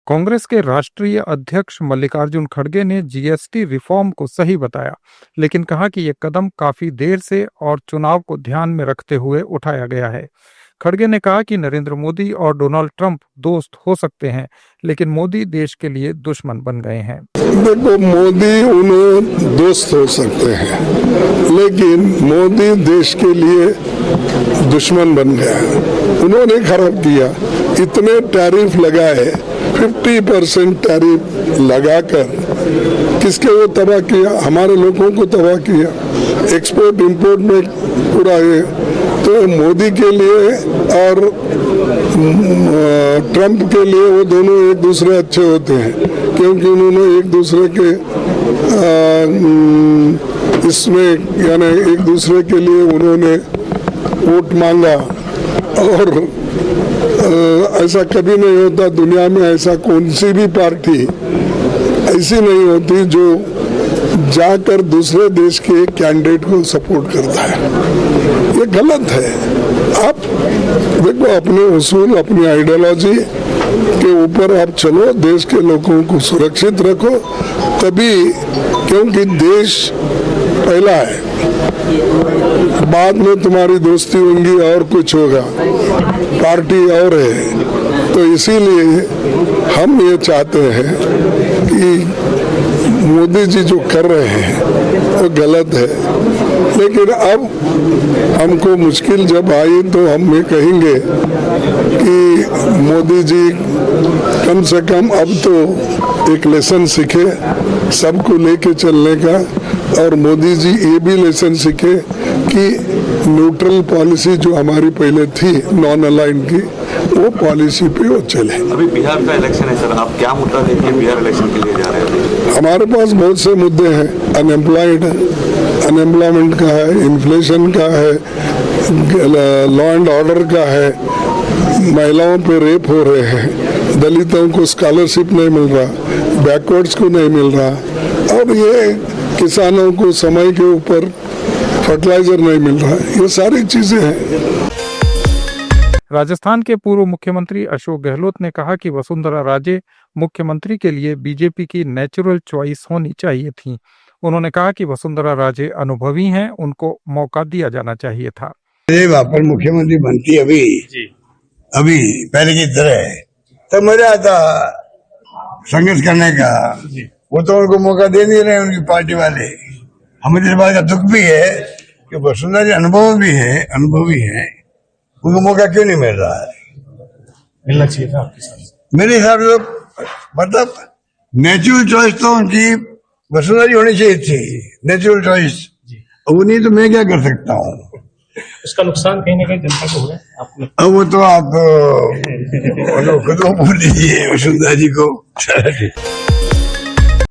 कांग्रेस के राष्ट्रीय अध्यक्ष मल्लिकार्जुन खड़गे ने जीएसटी रिफॉर्म को सही बताया, लेकिन कहा कि यह कदम काफी देर से और चुनाव को ध्यान में रखते हुए उठाया गया है। खड़गे ने कहा कि नरेंद्र मोदी और डोनाल्ड ट्रंप दोस्त हो सकते हैं, लेकिन मोदी देश के लिए दुश्मन बन गए हैं। देखो, मोदी उन्हें दोस्त हो सकते हैं, लेकिन मोदी देश के लिए दुश्मन बन गया है। उन्होंने खराब किया, इतने टैरिफ लगाए, 50% टैरिफ लगाकर किसके वो तबाह किया? हमारे लोगों को तबाह किया। एक्सपोर्ट इंपोर्ट में पूरा ये तो मोदी के लिए और ट्रंप के लिए वो दोनों एक दूसरे अच्छे होते हैं, क्योंकि उन्होंने एक दूसरे के इसमें यानी एक दूसरे के लिए उन्होंने वोट मांगा। और ऐसा कभी नहीं होता दुनिया में, ऐसा कौन सी भी पार्टी ऐसी नहीं होती जो जाकर दूसरे देश के कैंडिडेट को सपोर्ट करता है। ये गलत है। आप देखो, अपने उसूल, अपनी आइडियोलॉजी के ऊपर आप चलो, देश के लोगों को सुरक्षित रखो, तभी, क्योंकि देश पहला है, बाद में तुम्हारी दोस्ती होंगी और कुछ होगा, पार्टी और है। तो इसीलिए हम ये चाहते हैं कि मोदी जी जो कर रहे हैं वो गलत है, लेकिन अब हमको मुश्किल जब आई तो हम ये कहेंगे कि मोदी जी कम से कम अब तो एक लेसन सीखे सबको लेके चलने का, और मोदी जी ये भी लेसन सीखे कि न्यूट्रल पॉलिसी जो हमारी पहले थी नॉन अलाइन की, वो पॉलिसी पे वो चले। अभी बिहार का इलेक्शन है सर, आप क्या मुद्दा लेके बिहार इलेक्शन के लिए जा रहे हैं? हमारे पास बहुत से मुद्दे हैं। अनएम्प्लॉयमेंट का है, इन्फ्लेशन का है, लॉ एंड ऑर्डर का है, महिलाओं पे रेप हो रहे हैं, दलितों को स्कॉलरशिप नहीं मिल रहा, बैकवर्ड्स को नहीं मिल रहा, और ये किसानों को समय के ऊपर फर्टिलाइजर नहीं मिल रहा। ये सारी चीजें हैं। राजस्थान के पूर्व मुख्यमंत्री अशोक गहलोत ने कहा कि वसुंधरा राजे मुख्यमंत्री के लिए बीजेपी की नेचुरल चॉइस होनी चाहिए थी। उन्होंने कहा कि वसुंधरा राजे अनुभवी हैं, उनको मौका दिया जाना चाहिए था। पर मुख्यमंत्री बनती अभी पहले की तरह तब मजा आता संघर्ष करने का। वो तो उनको मौका दे नहीं रहे उनकी पार्टी वाले। हमें इस बात का दुख भी है कि वसुंधरा जी अनुभवी है, उनको मौका क्यों नहीं मिल रहा है? मिलना चाहिए था आपके साथ। मेरे हिसाब से मतलब नेचुरल चॉइस तो उनकी वसुंधरा जी होनी चाहिए थी, नेचुरल चॉइस। वो नहीं तो मैं क्या कर सकता हूँ? उसका नुकसान कहीं ना कहीं जनता को हो रहा है आपने। अब वो तो आप खुद बोल दीजिए वसुंधरा जी को।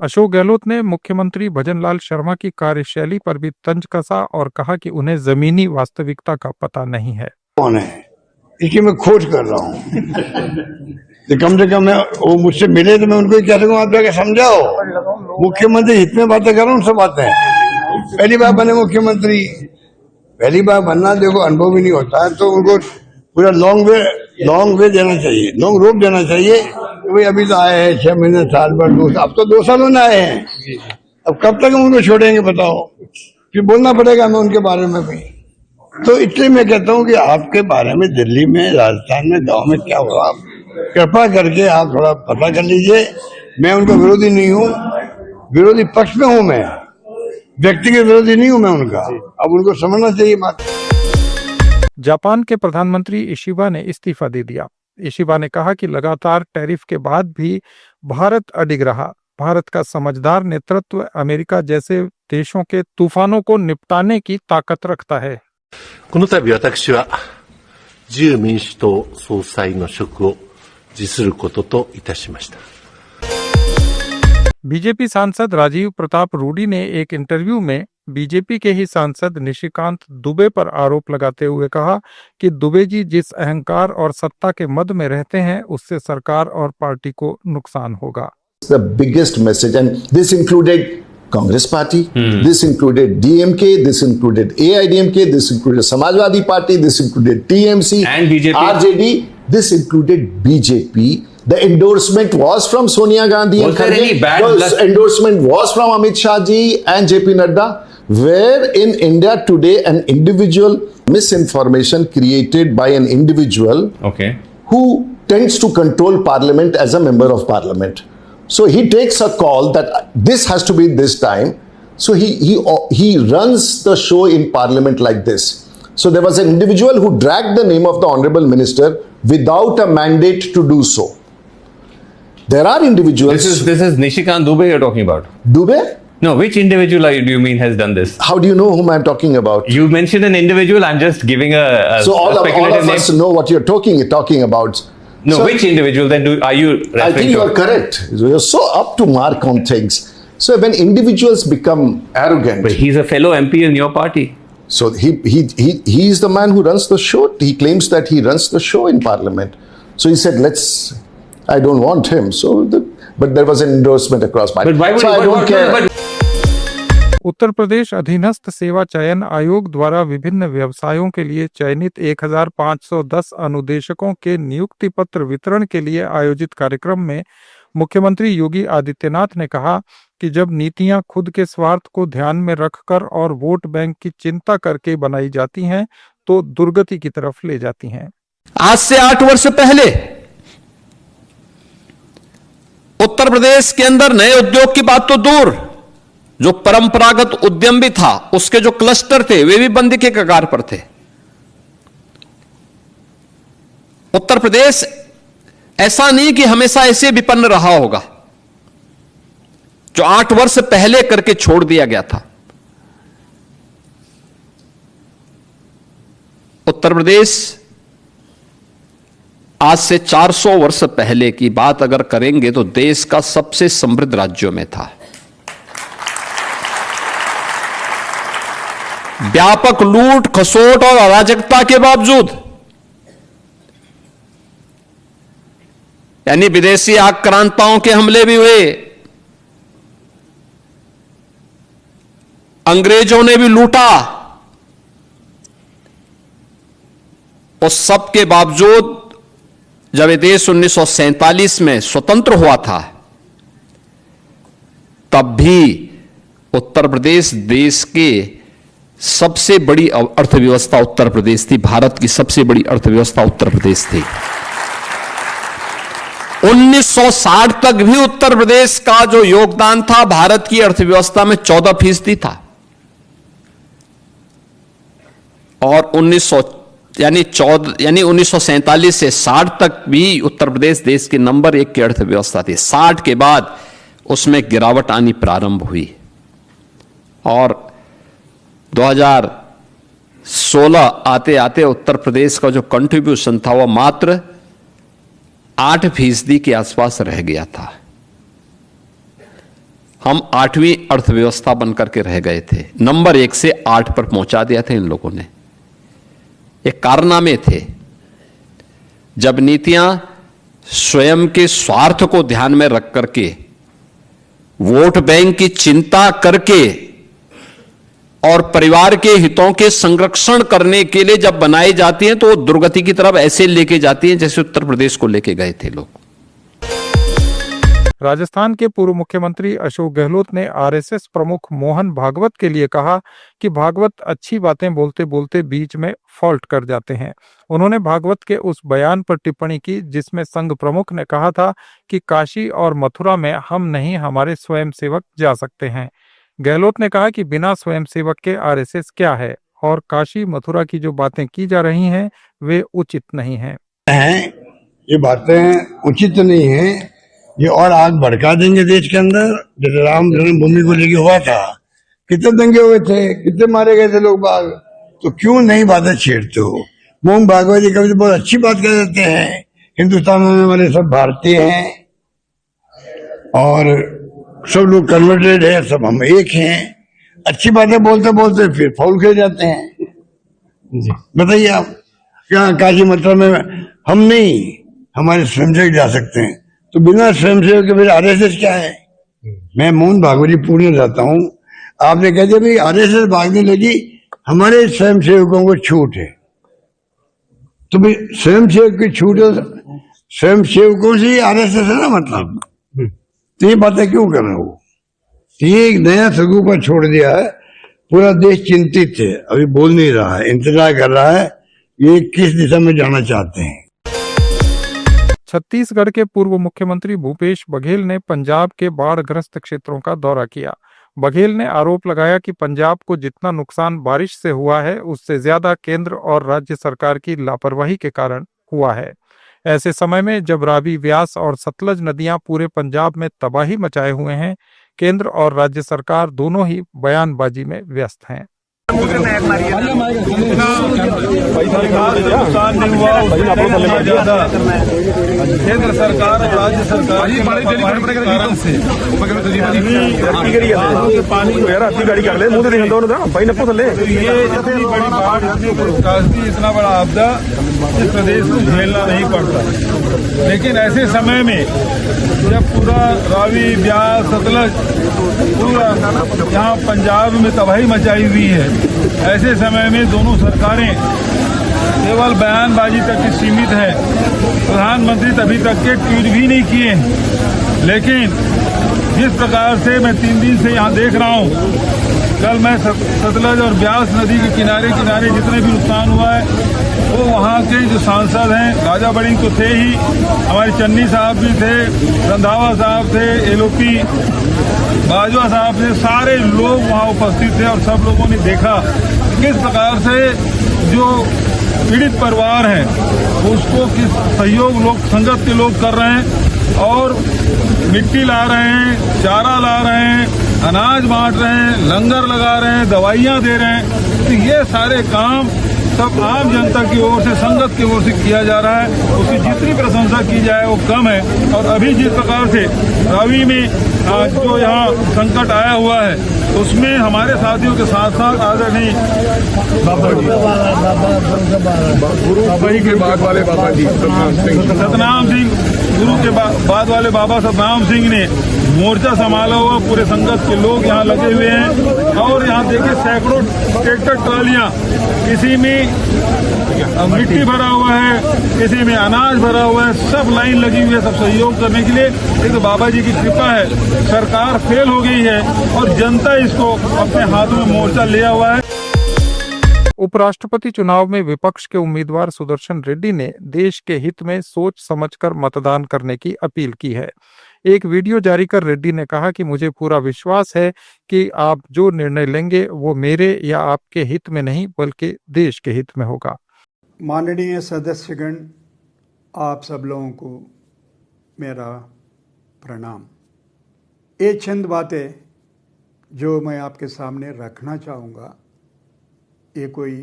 अशोक गहलोत ने मुख्यमंत्री भजनलाल शर्मा की कार्यशैली पर भी तंज कसा और कहा कि उन्हें जमीनी वास्तविकता का पता नहीं है। कौन है इसकी मैं खोज कर रहा हूँ। तो कम से कम वो मुझसे मिले तो मैं उनको क्या सकूँ, आप जाके समझाओ। मुख्यमंत्री हित में बातें कर रहा हूँ, सब बातें पहली बार बने मुख्यमंत्री, पहली बार बनना, देखो अनुभव भी नहीं होता है, तो उनको पूरा लॉन्ग वे देना चाहिए, लॉन्ग रोप देना चाहिए। भाई अभी तो आए हैं 6 महीने, साल भर, 2 साल, अब तो 2 सालों में आए हैं। अब कब तक हम उनको छोड़ेंगे बताओ? फिर बोलना पड़ेगा हमें उनके बारे में भी। तो इसलिए मैं कहता हूँ कि आपके बारे में दिल्ली में, राजस्थान में, गांव में क्या हुआ, कृपा करके आप थोड़ा पता कर लीजिए। मैं उनका विरोधी नहीं हूँ, विरोधी पक्ष में हूँ, मैं व्यक्तिगत विरोधी नहीं हूँ मैं उनका। अब उनको समझना चाहिए बात। जापान के प्रधानमंत्री इशिबा ने इस्तीफा दे दिया। इशिबा ने कहा कि लगातार टैरिफ के बाद भी भारत अडिग रहा। भारत का समझदार नेतृत्व अमेरिका जैसे देशों के तूफानों को निपटाने की ताकत रखता है। この度私は自由民主党総裁の職を辞することといたしました。बीजेपी सांसद राजीव प्रताप रूडी ने एक इंटरव्यू में बीजेपी के ही सांसद निशिकांत दुबे पर आरोप लगाते हुए कहा कि दुबे जी जिस अहंकार और सत्ता के मद में रहते हैं, उससे सरकार और पार्टी को नुकसान होगा। The biggest message, and this included Congress Party, this included DMK, this included AIDMK, this included Samajwadi Party, this included TMC and BJP, RJD, this included BJP, The endorsement was from Sonia Gandhi. Was and there Kharge. any bad The blood? endorsement was from Amit Shah ji and JP Nadda. Where in India today an individual misinformation created by an individual Okay. who tends to control parliament as a member of parliament. So he takes a call that this has to be this time. So he runs the show in parliament like this. So there was an individual who dragged the name of the honorable minister without a mandate to do so. There are individuals. This is Nishikant Dubey you're talking about. Dubey? No, which individual do you mean has done this? How do you know whom I'm talking about? You mentioned an individual. I'm just giving a So all speculative of name. us know what you're talking about. No, So which individual then are you referring I think to? you are correct. You're so up to mark on things. So when individuals become arrogant, But he's a fellow MP in your party. so he is the man who runs the show. He claims that he runs the show in parliament. So he said, I don't want him. But there was an endorsement across my. But why would so I but- don't but- care. but- Uttar Pradesh अधीनस्थ सेवा चयन आयोग द्वारा विभिन्न व्यवसायों के लिए चयनित 1510 अनुदेशकों के नियुक्ति पत्र वितरण के लिए आयोजित कार्यक्रम में मुख्यमंत्री योगी आदित्यनाथ ने कहा कि जब नीतियां खुद के स्वार्थ को ध्यान में रखकर और वोट बैंक की चिंता करके बनाई जाती हैं तो दुर्गति की तरफ ले जाती हैं। आज से 8 वर्ष पहले उत्तर प्रदेश के अंदर नए उद्योग की बात तो दूर, जो परंपरागत उद्यम भी था उसके जो क्लस्टर थे वे भी बंद के कगार पर थे। उत्तर प्रदेश ऐसा नहीं कि हमेशा ऐसे विपन्न रहा होगा, जो 8 वर्ष पहले करके छोड़ दिया गया था। उत्तर प्रदेश आज से 400 वर्ष पहले की बात अगर करेंगे तो देश का सबसे समृद्ध राज्यों में था। व्यापक लूट खसोट और अराजकता के बावजूद, यानी विदेशी आक्रांताओं के हमले भी हुए, अंग्रेजों ने भी लूटा, उस सब के बावजूद जब ये देश 1947 में स्वतंत्र हुआ था तब भी उत्तर प्रदेश देश के सबसे बड़ी अर्थव्यवस्था उत्तर प्रदेश थी। भारत की सबसे बड़ी अर्थव्यवस्था उत्तर प्रदेश थी। 1960 तक भी उत्तर प्रदेश का जो योगदान था भारत की अर्थव्यवस्था में 14% था और 1947 से 60 तक भी उत्तर प्रदेश देश के नंबर 1 की अर्थव्यवस्था थी। 60 के बाद उसमें गिरावट आनी प्रारंभ हुई और 2016 आते आते उत्तर प्रदेश का जो कंट्रीब्यूशन था वह मात्र 8% के आसपास रह गया था। हम 8वीं अर्थव्यवस्था बनकर के रह गए थे। नंबर 1 से 8 पर पहुंचा दिया था इन लोगों ने। ये कारनामे थे। जब नीतियां स्वयं के स्वार्थ को ध्यान में रख करके, वोट बैंक की चिंता करके और परिवार के हितों के संरक्षण करने के लिए जब बनाई जाती हैं तो वो दुर्गति की तरफ ऐसे लेके जाती हैं जैसे उत्तर प्रदेश को लेके गए थे लोग। राजस्थान के पूर्व मुख्यमंत्री अशोक गहलोत ने आरएसएस प्रमुख मोहन भागवत के लिए कहा कि भागवत अच्छी बातें बोलते बोलते बीच में फॉल्ट कर जाते हैं। उन्होंने भागवत के उस बयान पर टिप्पणी की जिसमें संघ प्रमुख ने कहा था कि काशी और मथुरा में हम नहीं हमारे स्वयंसेवक जा सकते हैं। गहलोत ने कहा कि बिना स्वयंसेवक के आरएसएस क्या है और काशी मथुरा की जो बातें की जा रही हैं वे उचित नहीं हैं। ये बातें उचित नहीं है, ये और आग भड़का देंगे देश के अंदर। जैसे राम जन्मभूमि को लेके हुआ था, कितने दंगे हुए थे, कितने मारे गए थे लोग बाग, तो क्यों नई बातें छेड़ते हो। मोहन भागवत जी कभी तो बहुत अच्छी बात कह देते हैं, हिंदुस्तान में हमारे सब भारतीय हैं और सब लोग कन्वर्टेड है, सब हम एक हैं। अच्छी बातें बोलते बोलते फिर फौल खेल जाते हैं। बताइए आप, क्या काशी मथुरा में हम नहीं हमारे स्वयंसेवक जा सकते हैं, तो बिना स्वयंसेवक के फिर आरएसएस क्या है। मैं मोहन भागवत जी पूर्ण जाता हूं। आपने कह दिया भाई आरएसएस भागने लगी, हमारे स्वयंसेवकों को छूट है, तो भाई स्वयंसेवक की छूट है स्वयं सेवकों से आरएसएस है ना, मतलब तो ये बातें क्यों कर रहे हो? ये एक नया स्वरूप छोड़ दिया है। पूरा देश चिंतित है, अभी बोल नहीं रहा है, इंतजार कर रहा है ये किस दिशा में जाना चाहते हैं। छत्तीसगढ़ के पूर्व मुख्यमंत्री भूपेश बघेल ने पंजाब के बाढ़ग्रस्त क्षेत्रों का दौरा किया। बघेल ने आरोप लगाया कि पंजाब को जितना नुकसान बारिश से हुआ है उससे ज्यादा केंद्र और राज्य सरकार की लापरवाही के कारण हुआ है। ऐसे समय में जब रावी, व्यास और सतलज नदियां पूरे पंजाब में तबाही मचाए हुए हैं, केंद्र और राज्य सरकार दोनों ही बयानबाजी में व्यस्त हैं। नुकसान नहीं हुआ, ज्यादा केंद्र सरकार और राज्य सरकार कारण से पानी गाड़ी कर ले ये इतनी बड़ी बाढ़, इतना बड़ा आपदा इस प्रदेश को झेलना नहीं पड़ता। लेकिन ऐसे समय में जब पूरा रावी, ब्यास, सतलज पूरा यहाँ पंजाब में तबाही मचाई हुई है, ऐसे समय में दोनों सरकारें केवल बयानबाजी तक ही सीमित है। प्रधानमंत्री तभी तक के ट्वीट भी नहीं किए हैं। लेकिन जिस प्रकार से मैं 3 दिन से यहाँ देख रहा हूँ, कल मैं सतलज और ब्यास नदी के किनारे किनारे जितने भी नुकसान हुआ है वो वहाँ के जो सांसद हैं, राजा बड़िंग तो थे ही, हमारे चन्नी साहब भी थे, रंधावा साहब थे, एलओपी बाजवा साहब थे, सारे लोग वहाँ उपस्थित थे और सब लोगों ने देखा किस प्रकार से जो पीड़ित परिवार हैं उसको किस सहयोग लोग, संगत के लोग कर रहे हैं और मिट्टी ला रहे हैं, चारा ला रहे हैं, अनाज बांट रहे हैं, लंगर लगा रहे हैं, दवाइयाँ दे रहे हैं। तो ये सारे काम सब आम जनता की ओर से, संगत की ओर से किया जा रहा है। उसकी जितनी प्रशंसा की जाए वो कम है। और अभी जिस प्रकार से रावी में जो यहाँ संकट आया हुआ है उसमें हमारे साथियों के साथ साथ आदरणीय गुरु के बाद वाले बाबा जी सतनाम सिंह, गुरु के बाद वाले बाबा सतनाम सिंह ने मोर्चा संभाला हुआ, पूरे संगत के लोग यहाँ लगे हुए हैं। और यहाँ देखिए सैकड़ों ट्रैक्टर ट्रालियाँ, किसी में मिट्टी भरा हुआ है, किसी में अनाज भरा हुआ है, सब लाइन लगी हुई है सब सहयोग करने के लिए। ये तो बाबा जी की कृपा है। सरकार फेल हो गई है और जनता इसको अपने हाथों में मोर्चा लिया हुआ है। उपराष्ट्रपति चुनाव में विपक्ष के उम्मीदवार सुदर्शन रेड्डी ने देश के हित में सोच समझकर मतदान करने की अपील की है। एक वीडियो जारी कर रेड्डी ने कहा कि मुझे पूरा विश्वास है कि आप जो निर्णय लेंगे वो मेरे या आपके हित में नहीं बल्कि देश के हित में होगा। माननीय सदस्यगण, आप सब लोगों को मेरा प्रणाम। ये चंद बातें जो मैं आपके सामने रखना चाहूँगा, ये कोई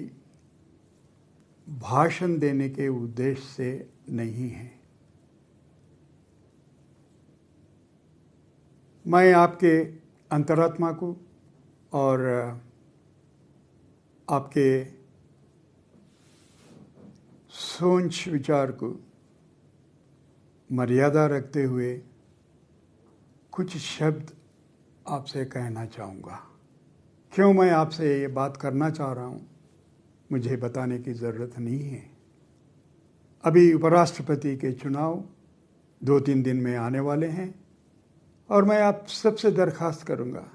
भाषण देने के उद्देश्य से नहीं है। मैं आपके अंतरात्मा को और आपके सोच विचार को मर्यादा रखते हुए कुछ शब्द आपसे कहना चाहूँगा। क्यों मैं आपसे ये बात करना चाह रहा हूँ मुझे बताने की ज़रूरत नहीं है। अभी उपराष्ट्रपति के चुनाव 2-3 दिन में आने वाले हैं और मैं आप सबसे दरख्वास्त करूँगा,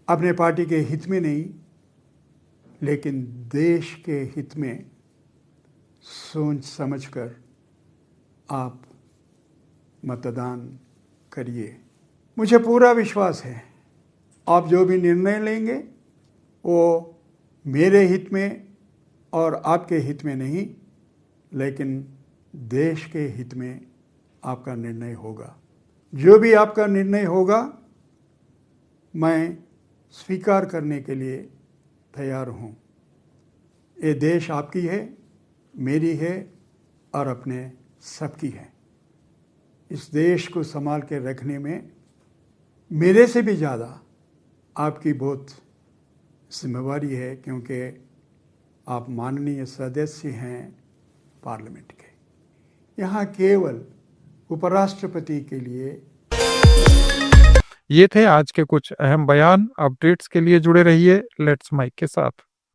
अपने पार्टी के हित में नहीं लेकिन देश के हित में सोच समझकर आप मतदान करिए। मुझे पूरा विश्वास है आप जो भी निर्णय लेंगे वो मेरे हित में और आपके हित में नहीं लेकिन देश के हित में आपका निर्णय होगा। जो भी आपका निर्णय होगा मैं स्वीकार करने के लिए तैयार हूँ। ये देश आपकी है, मेरी है और अपने सबकी है। इस देश को संभाल के रखने में मेरे से भी ज़्यादा आपकी बहुत जिम्मेवारी है, क्योंकि आप माननीय सदस्य हैं पार्लियामेंट के। यहाँ केवल उपराष्ट्रपति के लिए। ये थे आज के कुछ अहम बयान। अपडेट्स के लिए जुड़े रहिए लेट्स माइक के साथ।